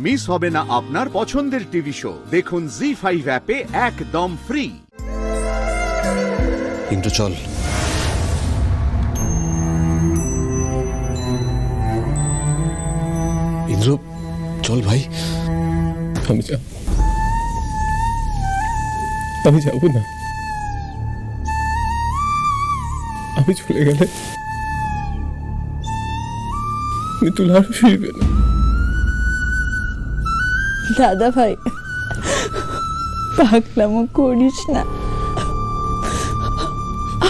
Miss হবে না আপনার পছন্দের টিভি শো। দেখুন জি5 অ্যাপে একদম ফ্রি। ইন্দ্র চল। ইন্দ্র চল ভাই। আমি যাব না। আমি চলে গেলে মিতুল আরো ফিরবে না। দাদা ভাই পাগলামো করিস না,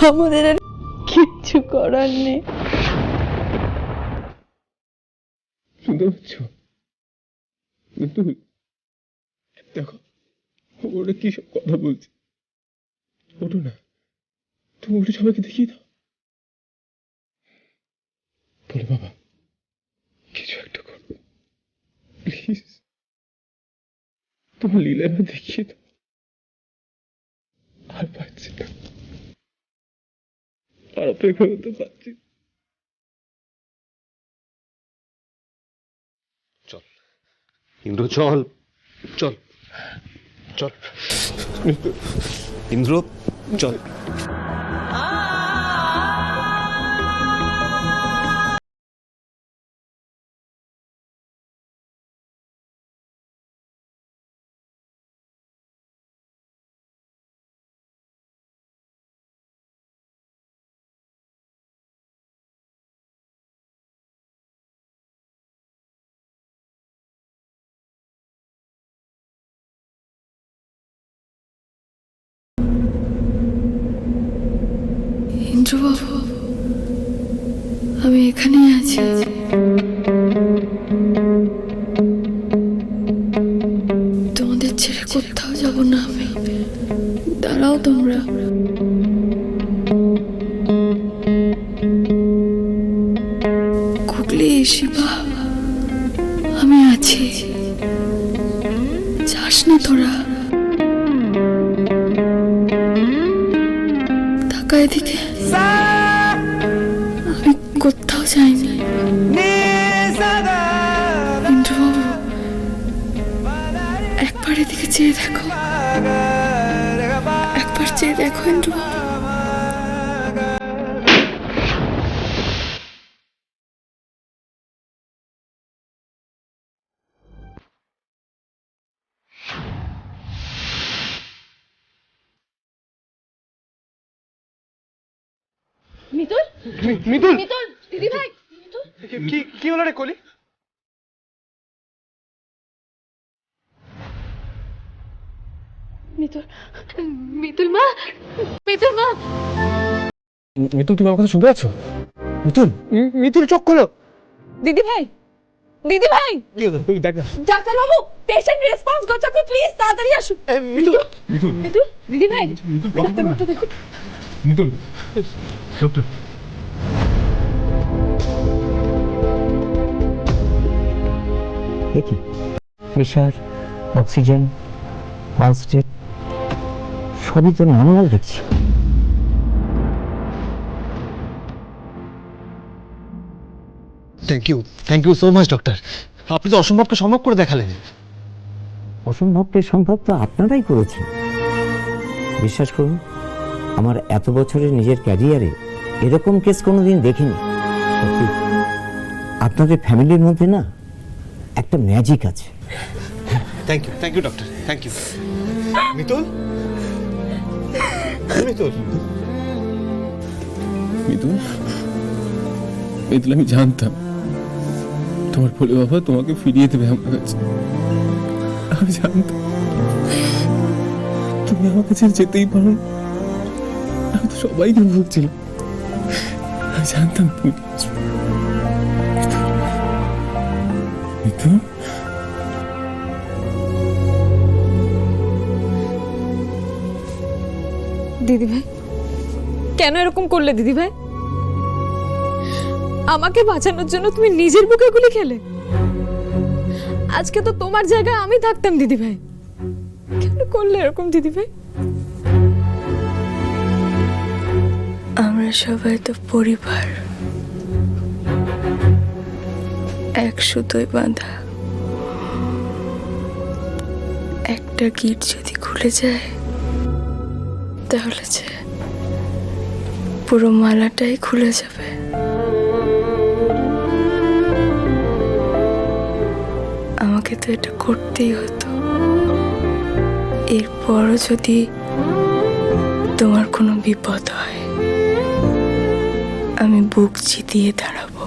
আমাদের আর কিচ্ছু করার নেই। শুনতে পাচ্ছ মিতুল? দেখো ওরা কি সব কথা বলছে। ওঠো না, তুমি উঠে সবাইকে দেখিয়ে দাও। বলে বাবা কিছু একটা করো প্লিজ, তোমার লীলা এবার দেখিয়ে দাও। আর পাচ্ছি না, আর অপেক্ষা করতে পারছি। চল ইন্দ্র চল চল চল ইন্দ্র চল। ইন্দ্রবাবু আমি এখানেই আছি। তোমাদের ছেড়ে কোথাও যাব না আমি। দাঁড়াও তোমরা। গুগলি শিবা আমি আছি, যাস না তোরা। তাকা এদিকে, আমি কোথাও যাইনি। ইন্দ্রবাবু একবার এদিকে চেয়ে দেখো, একবার চেয়ে দেখো ইন্দ্রবাবু। মিতুল মিতুল মিতুল দিদি ভাই, মিতুল কি হলো রে কলি? মিতুল মিতুল মা, মিতুল মা। মিতুল তুমি আমার কথা শুনতে পাচ্ছ? মিতুল মিতুল চোখ খোলো। দিদি ভাই, দিদি ভাই, কি হলো তুই দেখ। ডাক্তার বাবু পেশেন্ট রেসপন্স করছে, আপনি প্লিজ তাড়াতাড়ি আসুন। মিতুল মিতুল মিতুল দিদি ভাই, ডাক্তার ডাক্তার দেখুন। মিতুল ডক্টর। দেখি প্রেশার, অক্সিজেন, পালস রেট সবই তো নর্মাল দেখছি। Thank you so much doctor. আপনি তো অসম্ভবকে সম্ভব করে দেখালেন। অসম্ভবকে সম্ভব তো আপনারাই করেছেন। বিশ্বাস করুন, আমার এত বছরের নিজের ক্যারিয়ারে এরকম কেস কোনোদিন দেখিনি। সত্যি আপনাদের ফ্যামিলির মধ্যে না একটা ম্যাজিক আছে। Thank you doctor, thank you. Mitul Mitul Mitul Mitul আমি জানতাম তোমার বলে বাবা তোমাকে ফিরিয়ে দেবে আমার কাছে। আমি জানতাম তুমি আমার কাছে যেতেই পারো। আমি তো সবাইকে ভুগছিলাম, আমি জানতাম তুমি মিতুল। দিদি ভাই কেন এরকম করলে? দিদি ভাই আমাকে বাঁচানোর জন্য তুমি নিজের বুকে গুলি খেলে। আজকে তো তোমার জায়গায় আমি থাকতাম দিদি ভাই। কেন করলে এরকম দিদি ভাই? আমরা সবাই তো পরিবার, এক সুতোয় বাঁধা। একটা গিট যদি খুলে যায় তাহলে যে পুরো মালাটাই খুলে যাবে। আমাকে তো এটা করতেই হতো। এরপরও যদি তোমার কোনো বিপদ হয় আমি বুক চিতিয়ে দাঁড়াবো।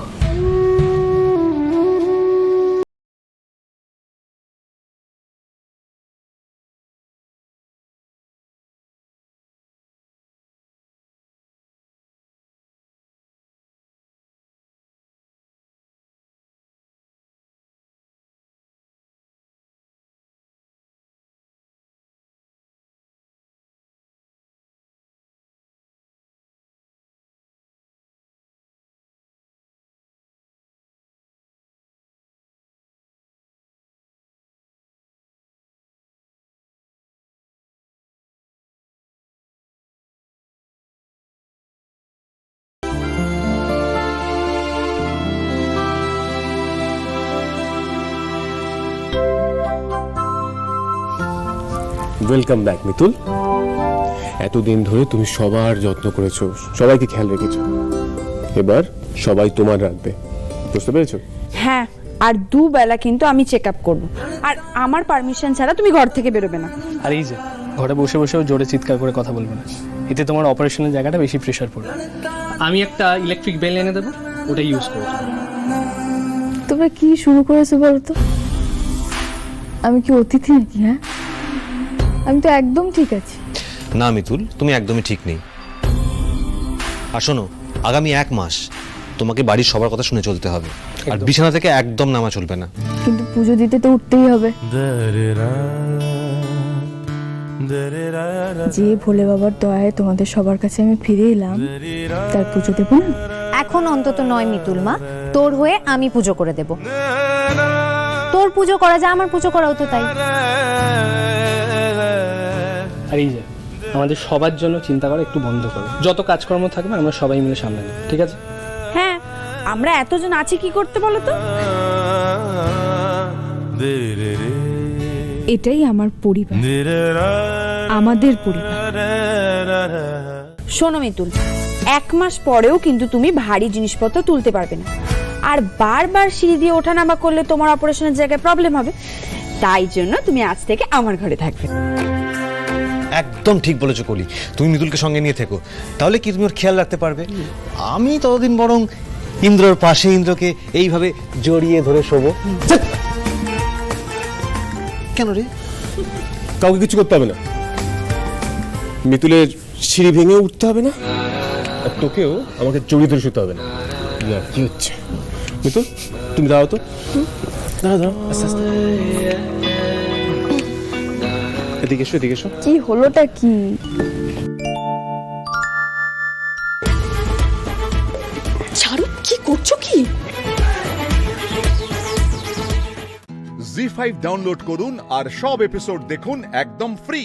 Welcome back Mitul. এতদিন ধরে তুমি সবার যত্ন করেছো, সবাইকে খেয়াল রেখেছো, এবার সবাই তোমার রাখবে, বুঝতে পেরেছো? হ্যাঁ, আর দুবেলা কিন্তু আমি চেক আপ করবো, আর আমার পারমিশন ছাড়া তুমি ঘর থেকে বেরোবে না। আর এই যে ঘরে বসে বসেও জোরে চিৎকার করে কথা বলবে না, এতে তোমার অপারেশনের জায়গাটা বেশি প্রেশার পড়বে। আমি একটা ইলেকট্রিক বেল এনে দেবো, ওটা ইউজ করো। তোমরা কি শুরু করেছো বলতো? আমি কি অতিথি নাকি? হ্যাঁ, আমি তো একদম ঠিক আছি। না মিতুল, তুমি একদমই ঠিক নেই। আর শোনো, আগামী 1 মাস তোমাকে বাড়ির সবার কথা শুনে চলতে হবে, আর বিছানা থেকে একদম নামা চলবে না। কিন্তু পুজো দিতে তো উঠতেই হবে। যে ভোলে বাবার দয়ায় তোমাদের সবার কাছে আমি ফিরে এলাম, তার পুজো দেবো না? এখন অন্তত নয় মিতুল মা, তোর হয়ে আমি পুজো করে দেব। তোর পুজো করা যা আমার পুজো করাও তো তাই। আর এই যে আমাদের সবার জন্য চিন্তা করা একটু বন্ধ করো। যত কাজকর্ম থাকবে আমরা সবাই মিলে সামলে নেব, ঠিক আছে? হ্যাঁ, আমরা এতজন আছি, কি করতে বলো তো? এটাই আমার পরিবার, আমাদের পরিবার। শোনো মিতুল, 1 মাস পরেও কিন্তু তুমি ভারী জিনিসপত্র তুলতে পারবে না, আর বারবার সিঁড়ি দিয়ে ওঠানামা করলে তোমার অপারেশনের জায়গায় প্রবলেম হবে। তাই জন্য তুমি আজ থেকে আমার ঘরে থাকবে। একদম ঠিক বলেছো কলি, তুমি মিতুলকে সঙ্গে নিয়ে থেকো, তাহলে কি তুমি ওর খেয়াল রাখতে পারবে। আমি ততদিন বরং ইন্দ্রর পাশে ইন্দ্রকে এইভাবে জড়িয়ে ধরে শোবো। কেন রে? কাউকে কিছু করতে হবে না, মিতুলের সিঁড়ি ভেঙে উঠতে হবে না, আর তোকেও আমাকে জড়িয়ে ধরে শুতে হবে না। কি হচ্ছে মিতুল? তুমি দাও তো, দাও আস্তে আস্তে। এদিকে এসো, এদিকে এসো। কি হলোটা কি? ছাড়ো, কি করছো কি? জি5 ডাউনলোড করুন আর সব এপিসোড দেখুন একদম ফ্রি।